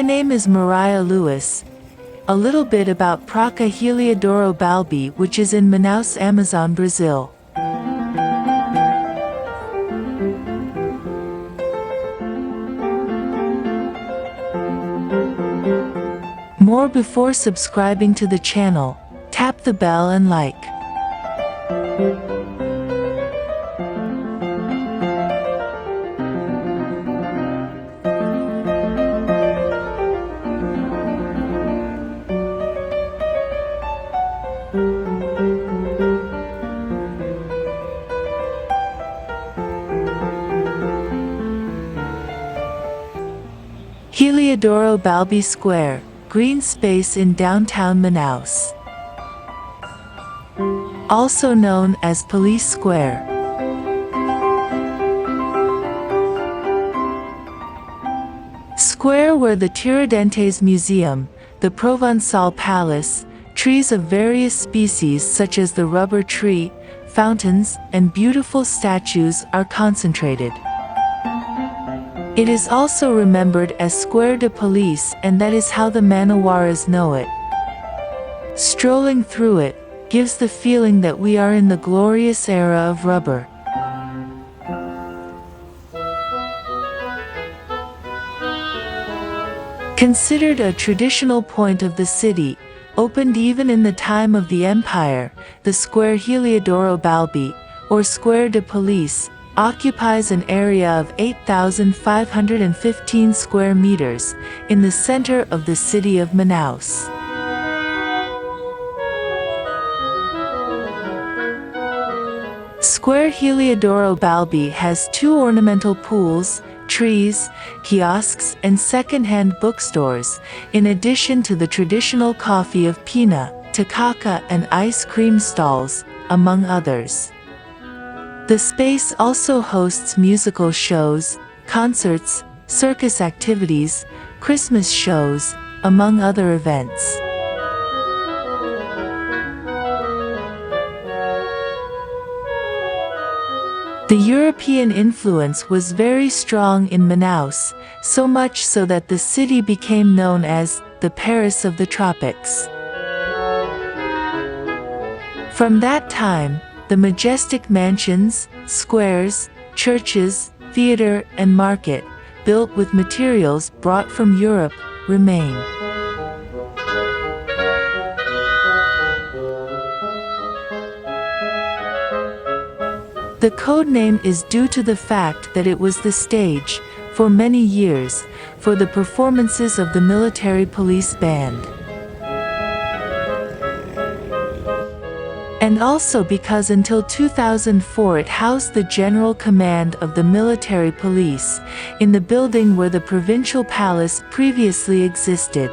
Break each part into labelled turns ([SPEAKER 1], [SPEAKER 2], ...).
[SPEAKER 1] name is Mariah Lewis. A little bit about Praça Heliodoro Balbi, which is in Manaus, Amazon, Brazil. More before subscribing to the channel. Tap the bell and like. Heliodoro Balbi Square, green space in downtown Manaus. Also known as Police Square. Square where the Tiradentes Museum, the Provençal Palace, trees of various species such as the rubber tree, fountains, and beautiful statues are concentrated. It is also remembered as Square de Police, and that is how the manauaras know it. Strolling through it gives the feeling that we are in the glorious era of rubber. Considered a traditional point of the city, opened even in the time of the Empire, the Square Heliodoro Balbi, or Square de Police, occupies an area of 8,515 square meters, in the center of the city of Manaus. Square Heliodoro Balbi has 2 ornamental pools, trees, kiosks, and second-hand bookstores, in addition to the traditional coffee of pina, tacacá, and ice cream stalls, among others. The space also hosts musical shows, concerts, circus activities, Christmas shows, among other events. The European influence was very strong in Manaus, so much so that the city became known as the Paris of the tropics. From that time, the majestic mansions, squares, churches, theater, and market, built with materials brought from Europe, remain. The code name is due to the fact that it was the stage, for many years, for the performances of the military police band. And also because until 2004 it housed the General Command of the Military Police, in the building where the Provincial Palace previously existed.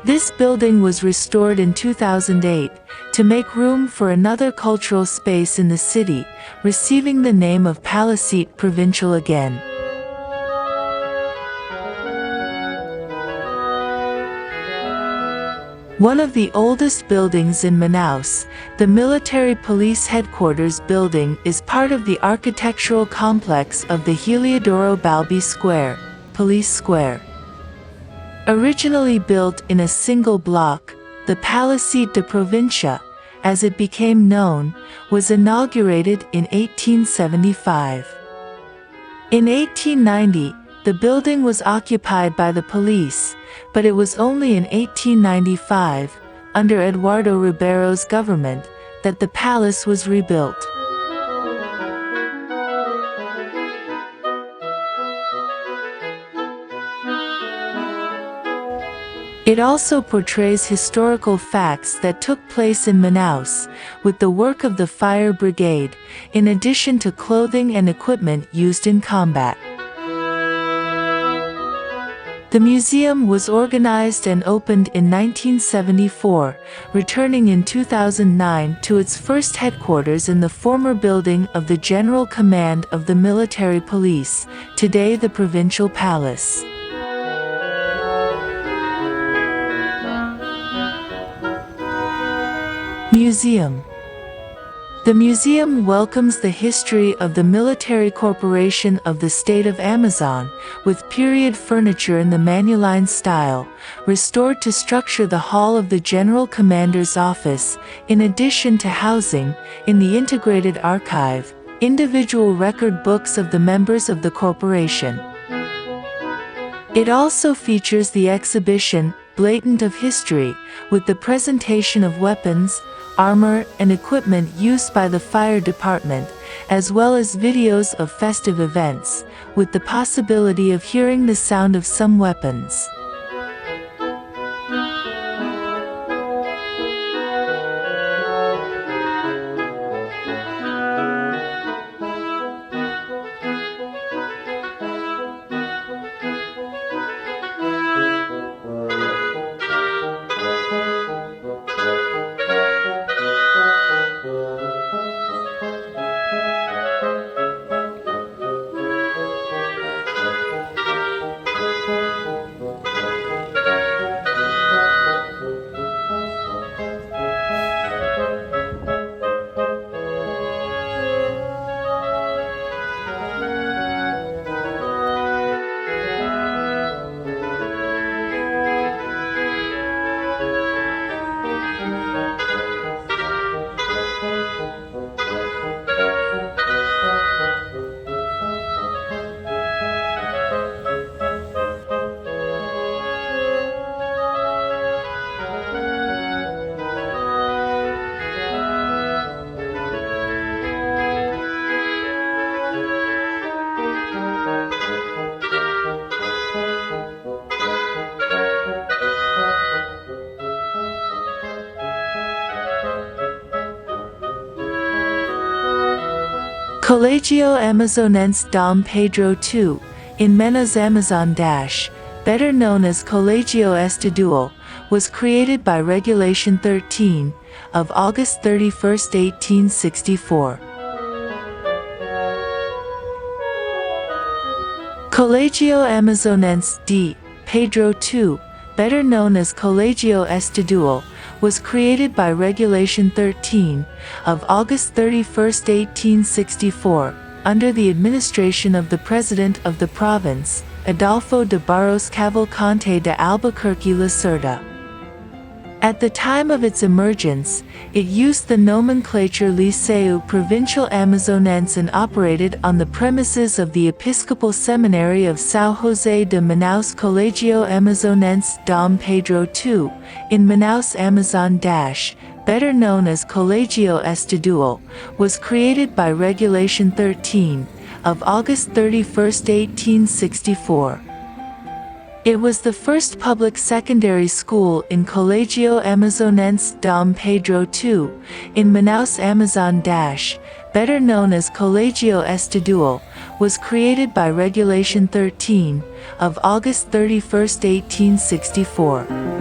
[SPEAKER 1] This building was restored in 2008, to make room for another cultural space in the city, receiving the name of Palacete Provincial again. One of the oldest buildings in Manaus, the Military Police Headquarters building, is part of the architectural complex of the Heliodoro Balbi Square, Police Square. Originally built in a single block, the Palacete de Provincia, as it became known, was inaugurated in 1875. In 1890, the building was occupied by the police, but it was only in 1895, under Eduardo Ribeiro's government, that the palace was rebuilt. It also portrays historical facts that took place in Manaus, with the work of the fire brigade, in addition to clothing and equipment used in combat. The museum was organized and opened in 1974, returning in 2009 to its first headquarters in the former building of the General Command of the Military Police, today the Provincial Palace. Museum. The museum welcomes the history of the military corporation of the state of Amazon, with period furniture in the Manuline style, restored to structure the hall of the General Commander's office, in addition to housing, in the integrated archive, individual record books of the members of the corporation. It also features the exhibition, Blatant of History, with the presentation of weapons, armor, and equipment used by the fire department, as well as videos of festive events, with the possibility of hearing the sound of some weapons. Colegio Amazonense Dom Pedro II, in Manaus Amazon better known as Colegio Estadual, was created by Regulation 13, of August 31, 1864. Colegio Amazonense D. Pedro II, better known as Colegio Estadual, was created by Regulation 13, of August 31, 1864, under the administration of the President of the province, Adolfo de Barros Cavalcante de Albuquerque Lacerda. At the time of its emergence, it used the nomenclature Liceu Provincial Amazonense and operated on the premises of the Episcopal Seminary of São José de Manaus. Colegio Amazonense Dom Pedro II, in Manaus Amazon better known as Colegio Estadual, was created by Regulation 13, of August 31, 1864. It was the first public secondary school in Colegio Amazonense Dom Pedro II, in Manaus Amazon better known as Colegio Estadual, was created by Regulation 13, of August 31, 1864.